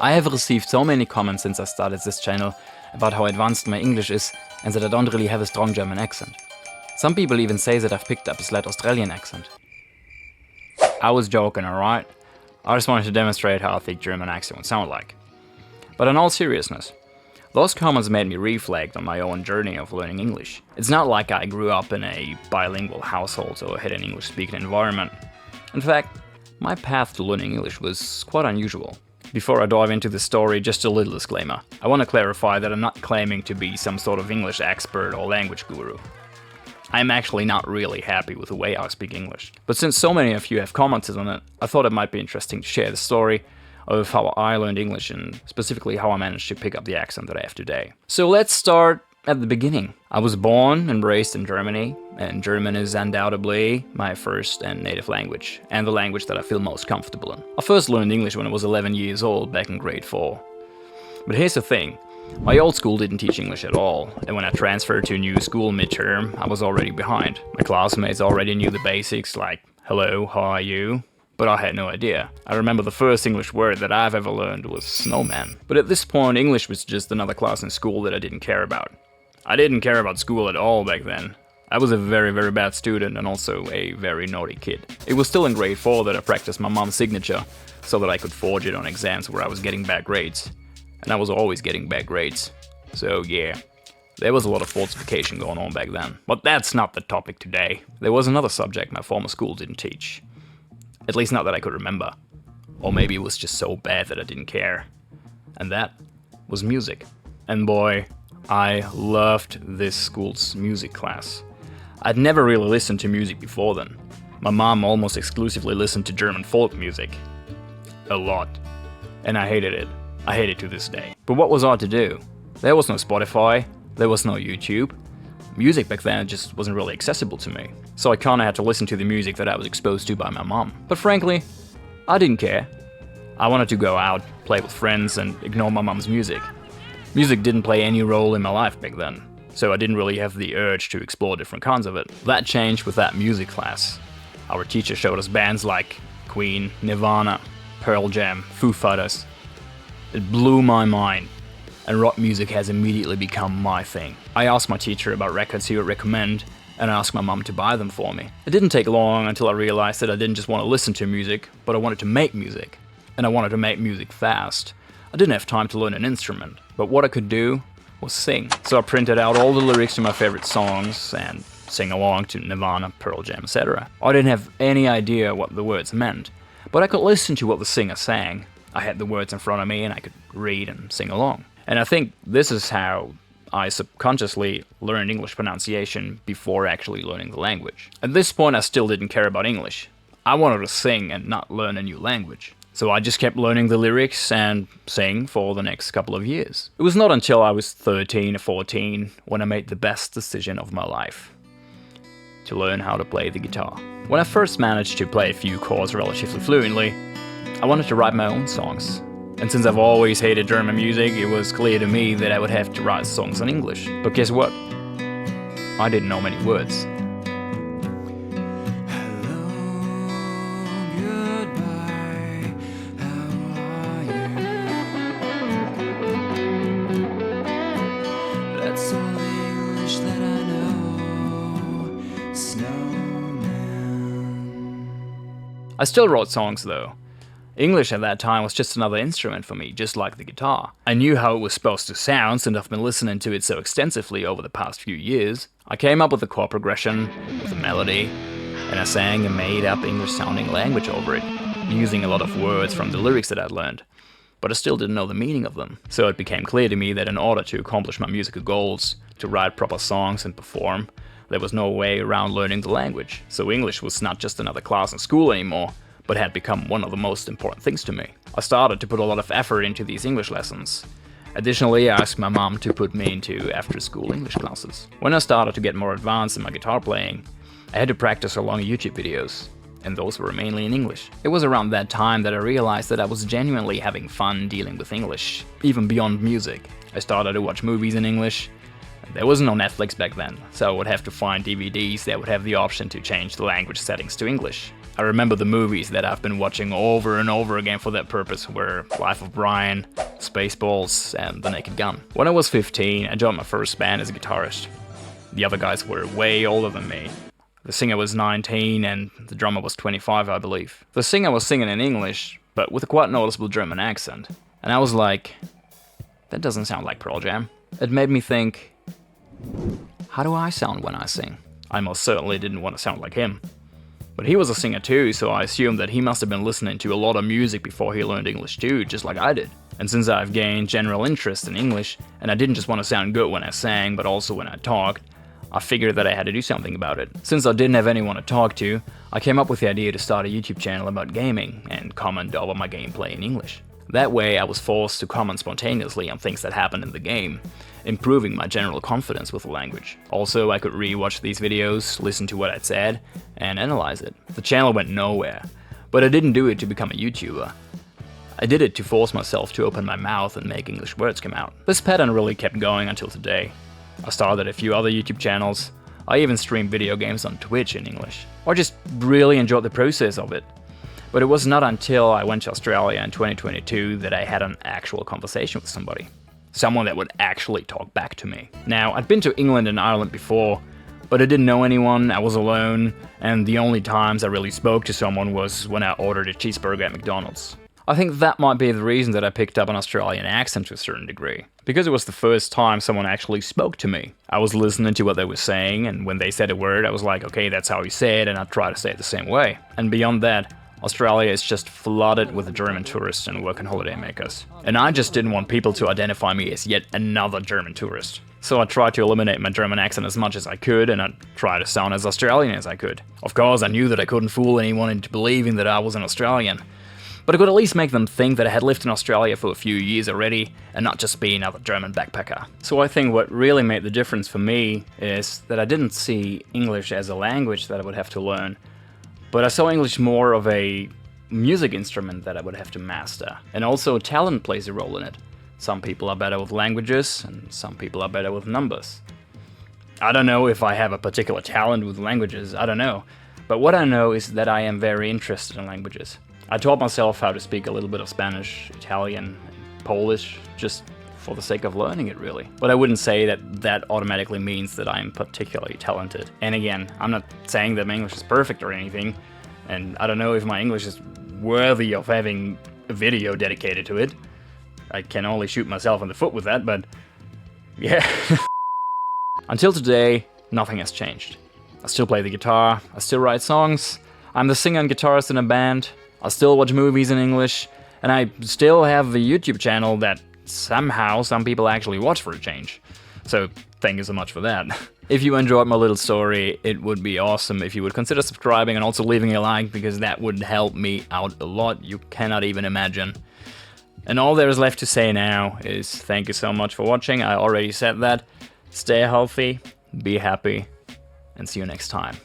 I have received so many comments since I started this channel about how advanced my English is and that I don't really have a strong German accent. Some people even say that I've picked up a slight Australian accent. I was joking, alright? I just wanted to demonstrate how a thick German accent would sound like. But in all seriousness, those comments made me reflect on my own journey of learning English. It's not like I grew up in a bilingual household or had an English-speaking environment. In fact, my path to learning English was quite unusual. Before I dive into the story, just a little disclaimer. I want to clarify that I'm not claiming to be some sort of English expert or language guru. I'm actually not really happy with the way I speak English. But since so many of you have commented on it, I thought it might be interesting to share the story of how I learned English and specifically how I managed to pick up the accent that I have today. So let's start at the beginning. I was born and raised in Germany, and German is undoubtedly my first and native language, and the language that I feel most comfortable in. I first learned English when I was 11 years old, back in grade 4. But here's the thing, my old school didn't teach English at all, and when I transferred to a new school midterm, I was already behind. My classmates already knew the basics like, hello, how are you? But I had no idea. I remember the first English word that I've ever learned was snowman. But at this point, English was just another class in school that I didn't care about. I didn't care about school at all back then. I was a very bad student and also a very naughty kid. It was still in grade 4 that I practiced my mom's signature so that I could forge it on exams where I was getting bad grades. And I was always getting bad grades. So yeah, there was a lot of falsification going on back then. But that's not the topic today. There was another subject my former school didn't teach. At least not that I could remember. Or maybe it was just so bad that I didn't care. And that was music. And boy, I loved this school's music class. I'd never really listened to music before then. My mom almost exclusively listened to German folk music. A lot. And I hated it. I hate it to this day. But what was I to do? There was no Spotify, there was no YouTube. Music back then just wasn't really accessible to me. So I kinda had to listen to the music that I was exposed to by my mom. But frankly, I didn't care. I wanted to go out, play with friends, and ignore my mom's music. Music didn't play any role in my life back then, so I didn't really have the urge to explore different kinds of it. That changed with that music class. Our teacher showed us bands like Queen, Nirvana, Pearl Jam, Foo Fighters. It blew my mind, and rock music has immediately become my thing. I asked my teacher about records he would recommend, and I asked my mom to buy them for me. It didn't take long until I realized that I didn't just want to listen to music, but I wanted to make music. And I wanted to make music fast. I didn't have time to learn an instrument, but what I could do was sing. So I printed out all the lyrics to my favorite songs and sing along to Nirvana, Pearl Jam, etc. I didn't have any idea what the words meant, but I could listen to what the singer sang. I had the words in front of me and I could read and sing along. And I think this is how I subconsciously learned English pronunciation before actually learning the language. At this point, I still didn't care about English. I wanted to sing and not learn a new language. So I just kept learning the lyrics and sang for the next couple of years. It was not until I was 13 or 14 when I made the best decision of my life: to learn how to play the guitar. When I first managed to play a few chords relatively fluently, I wanted to write my own songs. And since I've always hated German music, it was clear to me that I would have to write songs in English. But guess what? I didn't know many words. I still wrote songs though. English at that time was just another instrument for me, just like the guitar. I knew how it was supposed to sound since I've been listening to it so extensively over the past few years. I came up with a chord progression, with a melody, and I sang a made-up English-sounding language over it, using a lot of words from the lyrics that I'd learned. But I still didn't know the meaning of them. So it became clear to me that in order to accomplish my musical goals, to write proper songs and perform, there was no way around learning the language. So English was not just another class in school anymore, but had become one of the most important things to me. I started to put a lot of effort into these English lessons. Additionally, I asked my mom to put me into after-school English classes. When I started to get more advanced in my guitar playing, I had to practice along YouTube videos, and those were mainly in English. It was around that time that I realized that I was genuinely having fun dealing with English, even beyond music. I started to watch movies in English. There was no Netflix back then, so I would have to find DVDs that would have the option to change the language settings to English. I remember the movies that I've been watching over and over again for that purpose were Life of Brian, Spaceballs, and The Naked Gun. When I was 15, I joined my first band as a guitarist. The other guys were way older than me. The singer was 19 and the drummer was 25, I believe. The singer was singing in English, but with a quite noticeable German accent. And I was like, that doesn't sound like Pearl Jam. It made me think, how do I sound when I sing? I most certainly didn't want to sound like him. But he was a singer too, so I assumed that he must have been listening to a lot of music before he learned English too, just like I did. And since I've gained general interest in English, and I didn't just want to sound good when I sang, but also when I talked, I figured that I had to do something about it. Since I didn't have anyone to talk to, I came up with the idea to start a YouTube channel about gaming and comment over my gameplay in English. That way I was forced to comment spontaneously on things that happened in the game, improving my general confidence with the language. Also, I could re-watch these videos, listen to what I'd said, and analyze it. The channel went nowhere, but I didn't do it to become a YouTuber. I did it to force myself to open my mouth and make English words come out. This pattern really kept going until today. I started a few other YouTube channels. I even streamed video games on Twitch in English. I just really enjoyed the process of it. But it was not until I went to Australia in 2022 that I had an actual conversation with somebody. Someone that would actually talk back to me. Now, I'd been to England and Ireland before, but I didn't know anyone, I was alone, and the only times I really spoke to someone was when I ordered a cheeseburger at McDonald's. I think that might be the reason that I picked up an Australian accent to a certain degree. Because it was the first time someone actually spoke to me. I was listening to what they were saying, and when they said a word, I was like, okay, that's how you say it, and I'd try to say it the same way. And beyond that, Australia is just flooded with German tourists and working holiday makers. And I just didn't want people to identify me as yet another German tourist. So I tried to eliminate my German accent as much as I could, and I tried to sound as Australian as I could. Of course, I knew that I couldn't fool anyone into believing that I was an Australian. But I could at least make them think that I had lived in Australia for a few years already, and not just be another German backpacker. So I think what really made the difference for me is that I didn't see English as a language that I would have to learn, but I saw English more of a music instrument that I would have to master. And also talent plays a role in it. Some people are better with languages, and some people are better with numbers. I don't know if I have a particular talent with languages, I don't know. But what I know is that I am very interested in languages. I taught myself how to speak a little bit of Spanish, Italian, and Polish, just for the sake of learning it, really. But I wouldn't say that that automatically means that I'm particularly talented. And again, I'm not saying that my English is perfect or anything, and I don't know if my English is worthy of having a video dedicated to it. I can only shoot myself in the foot with that, but yeah. Until today, nothing has changed. I still play the guitar, I still write songs, I'm the singer and guitarist in a band, I still watch movies in English, and I still have a YouTube channel that somehow some people actually watch for a change. So thank you so much for that. If you enjoyed my little story, it would be awesome if you would consider subscribing and also leaving a like, because that would help me out a lot, you cannot even imagine. And all there is left to say now is thank you so much for watching, I already said that. Stay healthy, be happy, and see you next time.